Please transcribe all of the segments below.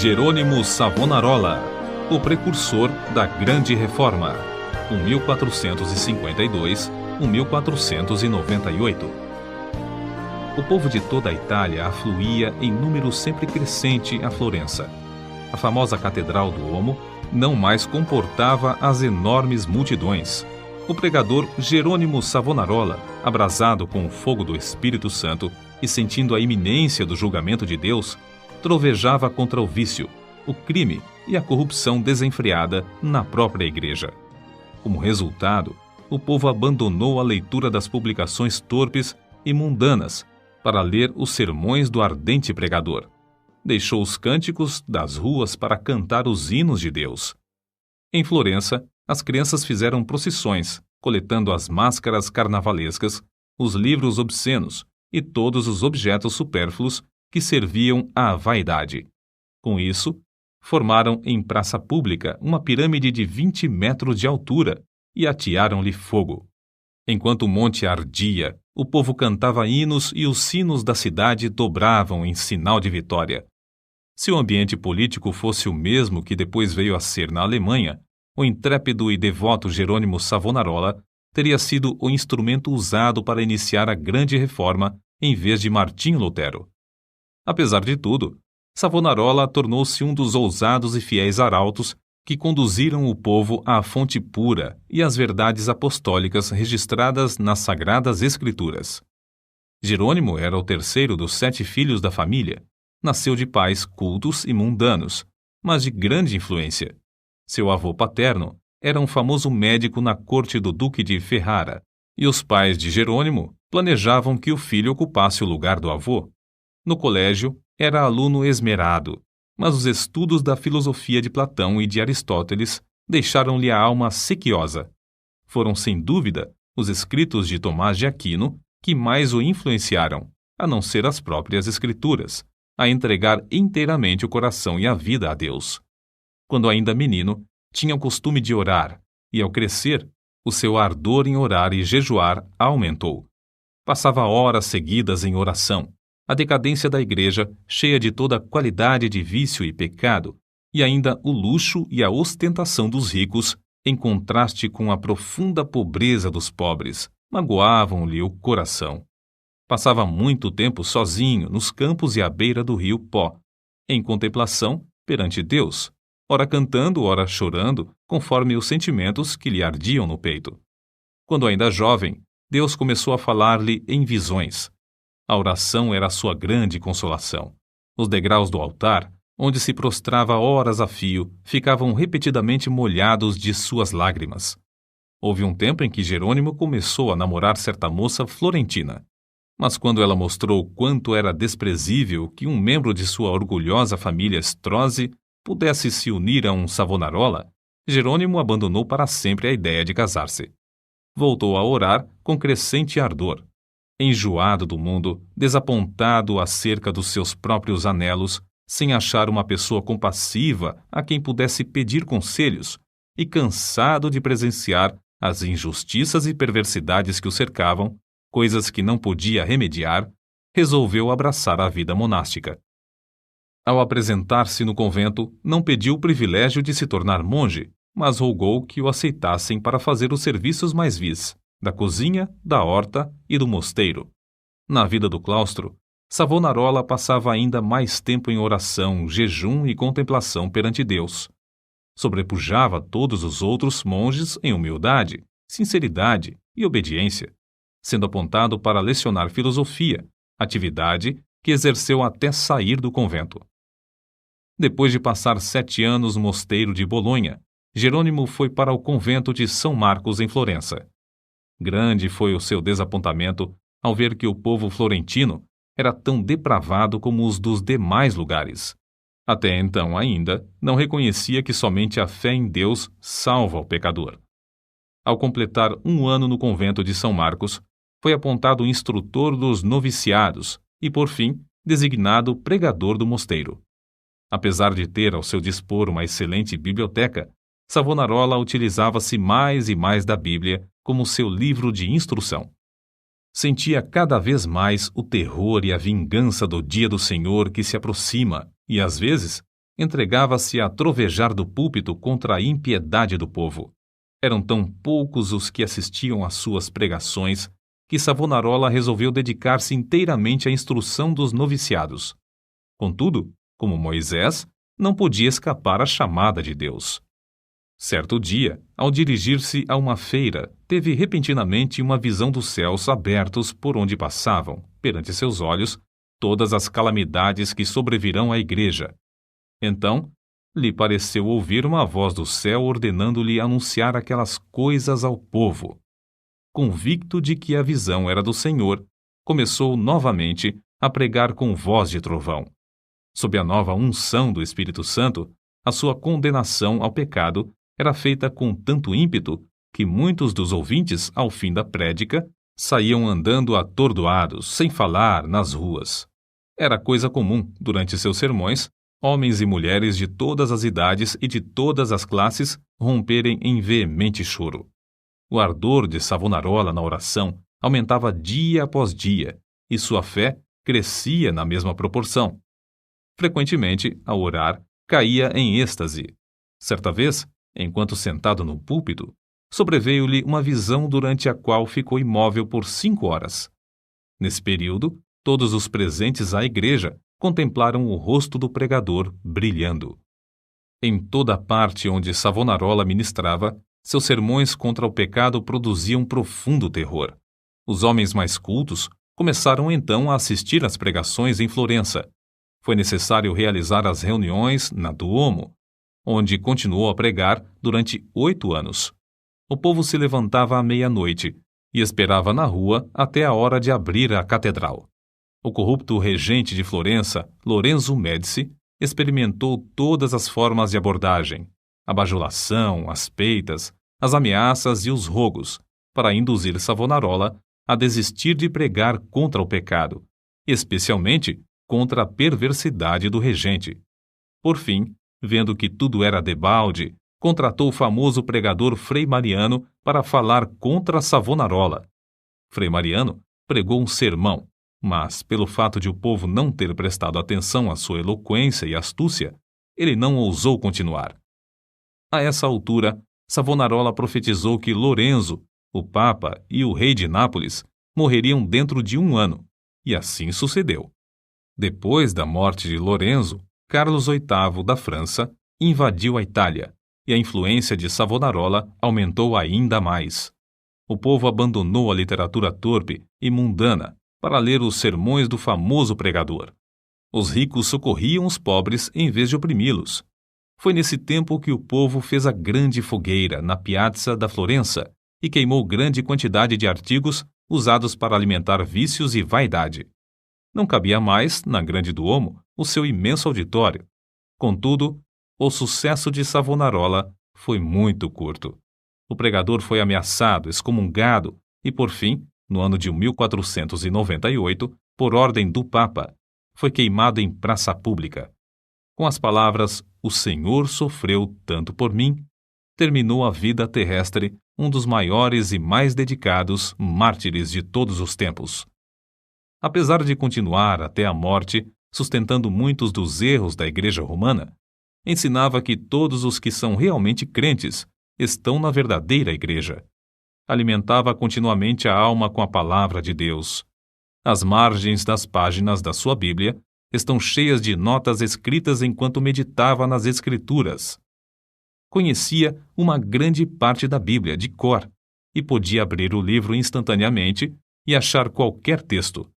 Jerônimo Savonarola, o precursor da Grande Reforma, 1452-1498. O povo de toda a Itália afluía em número sempre crescente a Florença. A famosa Catedral do Duomo não mais comportava as enormes multidões. O pregador Jerônimo Savonarola, abrasado com o fogo do Espírito Santo e sentindo a iminência do julgamento de Deus, trovejava contra o vício, o crime e a corrupção desenfreada na própria igreja. Como resultado, o povo abandonou a leitura das publicações torpes e mundanas para ler os sermões do ardente pregador. Deixou os cânticos das ruas para cantar os hinos de Deus. Em Florença, as crianças fizeram procissões, coletando as máscaras carnavalescas, os livros obscenos e todos os objetos supérfluos que serviam à vaidade. Com isso, formaram em praça pública uma pirâmide de 20 metros de altura e atearam-lhe fogo. Enquanto o monte ardia, o povo cantava hinos e os sinos da cidade dobravam em sinal de vitória. Se o ambiente político fosse o mesmo que depois veio a ser na Alemanha, o intrépido e devoto Jerônimo Savonarola teria sido o instrumento usado para iniciar a Grande Reforma em vez de Martinho Lutero. Apesar de tudo, Savonarola tornou-se um dos ousados e fiéis arautos que conduziram o povo à fonte pura e às verdades apostólicas registradas nas Sagradas Escrituras. Jerônimo era o terceiro dos 7 filhos da família. Nasceu de pais cultos e mundanos, mas de grande influência. Seu avô paterno era um famoso médico na corte do Duque de Ferrara, e os pais de Jerônimo planejavam que o filho ocupasse o lugar do avô. No colégio, era aluno esmerado, mas os estudos da filosofia de Platão e de Aristóteles deixaram-lhe a alma sequiosa. Foram, sem dúvida, os escritos de Tomás de Aquino que mais o influenciaram, a não ser as próprias Escrituras, a entregar inteiramente o coração e a vida a Deus. Quando ainda menino, tinha o costume de orar, e ao crescer, o seu ardor em orar e jejuar aumentou. Passava horas seguidas em oração. A decadência da igreja, cheia de toda a qualidade de vício e pecado, e ainda o luxo e a ostentação dos ricos, em contraste com a profunda pobreza dos pobres, magoavam-lhe o coração. Passava muito tempo sozinho nos campos e à beira do rio Pó, em contemplação perante Deus, ora cantando, ora chorando, conforme os sentimentos que lhe ardiam no peito. Quando ainda jovem, Deus começou a falar-lhe em visões. A oração era a sua grande consolação. Os degraus do altar, onde se prostrava horas a fio, ficavam repetidamente molhados de suas lágrimas. Houve um tempo em que Jerônimo começou a namorar certa moça florentina. Mas quando ela mostrou quanto era desprezível que um membro de sua orgulhosa família Strozzi pudesse se unir a um Savonarola, Jerônimo abandonou para sempre a ideia de casar-se. Voltou a orar com crescente ardor. Enjoado do mundo, desapontado acerca dos seus próprios anelos, sem achar uma pessoa compassiva a quem pudesse pedir conselhos, e cansado de presenciar as injustiças e perversidades que o cercavam, coisas que não podia remediar, resolveu abraçar a vida monástica. Ao apresentar-se no convento, não pediu o privilégio de se tornar monge, mas rogou que o aceitassem para fazer os serviços mais vis, da cozinha, da horta e do mosteiro. Na vida do claustro, Savonarola passava ainda mais tempo em oração, jejum e contemplação perante Deus. Sobrepujava todos os outros monges em humildade, sinceridade e obediência, sendo apontado para lecionar filosofia, atividade que exerceu até sair do convento. Depois de passar 7 anos no mosteiro de Bolonha, Jerônimo foi para o convento de São Marcos em Florença. Grande foi o seu desapontamento ao ver que o povo florentino era tão depravado como os dos demais lugares. Até então ainda não reconhecia que somente a fé em Deus salva o pecador. Ao completar 1 ano no convento de São Marcos, foi apontado instrutor dos noviciados e, por fim, designado pregador do mosteiro. Apesar de ter ao seu dispor uma excelente biblioteca, Savonarola utilizava-se mais e mais da Bíblia como seu livro de instrução. Sentia cada vez mais o terror e a vingança do dia do Senhor que se aproxima e, às vezes, entregava-se a trovejar do púlpito contra a impiedade do povo. Eram tão poucos os que assistiam às suas pregações que Savonarola resolveu dedicar-se inteiramente à instrução dos noviciados. Contudo, como Moisés, não podia escapar à chamada de Deus. Certo dia, ao dirigir-se a uma feira, teve repentinamente uma visão dos céus abertos por onde passavam, perante seus olhos, todas as calamidades que sobrevirão à igreja. Então, lhe pareceu ouvir uma voz do céu ordenando-lhe anunciar aquelas coisas ao povo. Convicto de que a visão era do Senhor, começou novamente a pregar com voz de trovão. Sob a nova unção do Espírito Santo, a sua condenação ao pecado era feita com tanto ímpeto que muitos dos ouvintes, ao fim da prédica, saíam andando atordoados, sem falar, nas ruas. Era coisa comum, durante seus sermões, homens e mulheres de todas as idades e de todas as classes romperem em veemente choro. O ardor de Savonarola na oração aumentava dia após dia, e sua fé crescia na mesma proporção. Frequentemente, ao orar, caía em êxtase. Certa vez, enquanto sentado no púlpito, sobreveio-lhe uma visão durante a qual ficou imóvel por 5 horas. Nesse período, todos os presentes à igreja contemplaram o rosto do pregador brilhando. Em toda a parte onde Savonarola ministrava, seus sermões contra o pecado produziam profundo terror. Os homens mais cultos começaram então a assistir às pregações em Florença. Foi necessário realizar as reuniões na Duomo, onde continuou a pregar durante 8 anos. O povo se levantava à meia-noite e esperava na rua até a hora de abrir a catedral. O corrupto regente de Florença, Lorenzo Médici, experimentou todas as formas de abordagem, a bajulação, as peitas, as ameaças e os rogos, para induzir Savonarola a desistir de pregar contra o pecado, especialmente contra a perversidade do regente. Por fim, vendo que tudo era debalde, contratou o famoso pregador Frei Mariano para falar contra Savonarola. Frei Mariano pregou um sermão, mas, pelo fato de o povo não ter prestado atenção à sua eloquência e astúcia, ele não ousou continuar. A essa altura, Savonarola profetizou que Lorenzo, o Papa e o rei de Nápoles morreriam dentro de 1 ano, e assim sucedeu. Depois da morte de Lorenzo, Carlos VIII da França invadiu a Itália, e a influência de Savonarola aumentou ainda mais. O povo abandonou a literatura torpe e mundana para ler os sermões do famoso pregador. Os ricos socorriam os pobres em vez de oprimi-los. Foi nesse tempo que o povo fez a grande fogueira na Piazza da Florença e queimou grande quantidade de artigos usados para alimentar vícios e vaidade. Não cabia mais, na Grande Duomo, o seu imenso auditório. Contudo, o sucesso de Savonarola foi muito curto. O pregador foi ameaçado, excomungado e, por fim, no ano de 1498, por ordem do Papa, foi queimado em praça pública. Com as palavras "O Senhor sofreu tanto por mim", terminou a vida terrestre um dos maiores e mais dedicados mártires de todos os tempos. Apesar de continuar até a morte, sustentando muitos dos erros da Igreja Romana, ensinava que todos os que são realmente crentes estão na verdadeira Igreja. Alimentava continuamente a alma com a palavra de Deus. As margens das páginas da sua Bíblia estão cheias de notas escritas enquanto meditava nas Escrituras. Conhecia uma grande parte da Bíblia de cor e podia abrir o livro instantaneamente e achar qualquer texto.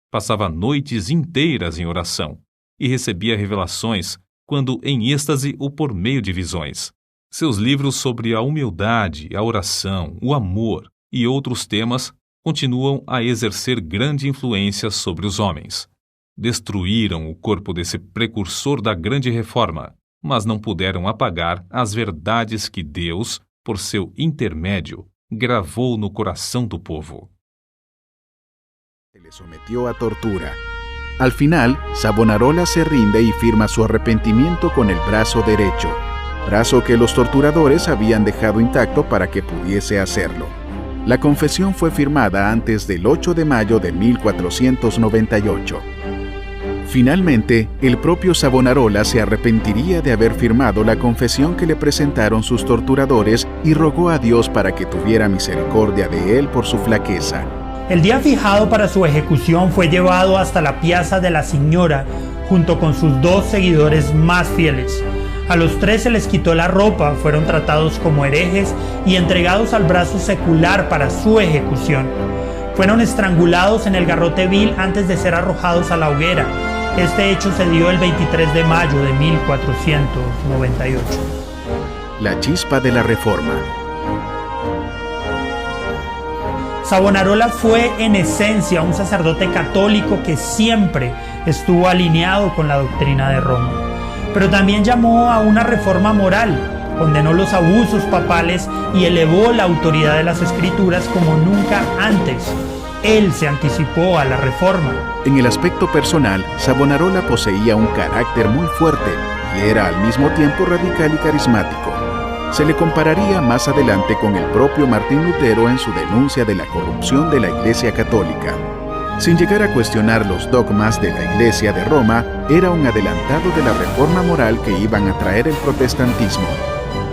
Passava noites inteiras em oração e recebia revelações, quando em êxtase ou por meio de visões. Seus livros sobre a humildade, a oração, o amor e outros temas continuam a exercer grande influência sobre os homens. Destruíram o corpo desse precursor da grande reforma, mas não puderam apagar as verdades que Deus, por seu intermédio, gravou no coração do povo. Se le sometió a tortura. Al final, Savonarola se rinde y firma su arrepentimiento con el brazo derecho, brazo que los torturadores habían dejado intacto para que pudiese hacerlo. La confesión fue firmada antes del 8 de mayo de 1498. Finalmente, el propio Savonarola se arrepentiría de haber firmado la confesión que le presentaron sus torturadores y rogó a Dios para que tuviera misericordia de él por su flaqueza. El día fijado para su ejecución fue llevado hasta la Piazza della Signora junto con sus 2 seguidores más fieles. A los 3 se les quitó la ropa, fueron tratados como herejes y entregados al brazo secular para su ejecución. Fueron estrangulados en el garrote vil antes de ser arrojados a la hoguera. Este hecho se dio el 23 de mayo de 1498. La chispa de la Reforma. Savonarola fue en esencia un sacerdote católico que siempre estuvo alineado con la doctrina de Roma, pero también llamó a una reforma moral, condenó los abusos papales y elevó la autoridad de las escrituras como nunca antes. Él se anticipó a la reforma. En el aspecto personal, Savonarola poseía un carácter muy fuerte y era al mismo tiempo radical y carismático. Se le compararía más adelante con el propio Martín Lutero en su denuncia de la corrupción de la Iglesia Católica. Sin llegar a cuestionar los dogmas de la Iglesia de Roma, era un adelantado de la reforma moral que iban a traer el protestantismo.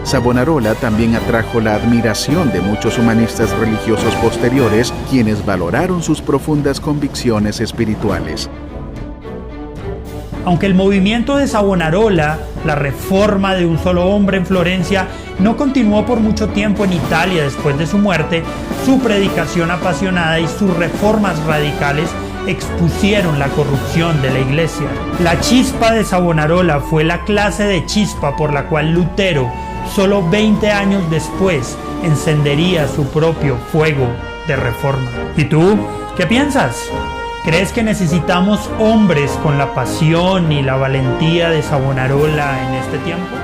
Savonarola también atrajo la admiración de muchos humanistas religiosos posteriores, quienes valoraron sus profundas convicciones espirituales. Aunque el movimiento de Savonarola, la reforma de un solo hombre en Florencia, no continuó por mucho tiempo en Italia después de su muerte, su predicación apasionada y sus reformas radicales expusieron la corrupción de la Iglesia. La chispa de Savonarola fue la clase de chispa por la cual Lutero, solo 20 años después, encendería su propio fuego de reforma. ¿Y tú? ¿Qué piensas? ¿Crees que necesitamos hombres con la pasión y la valentía de Savonarola en este tiempo?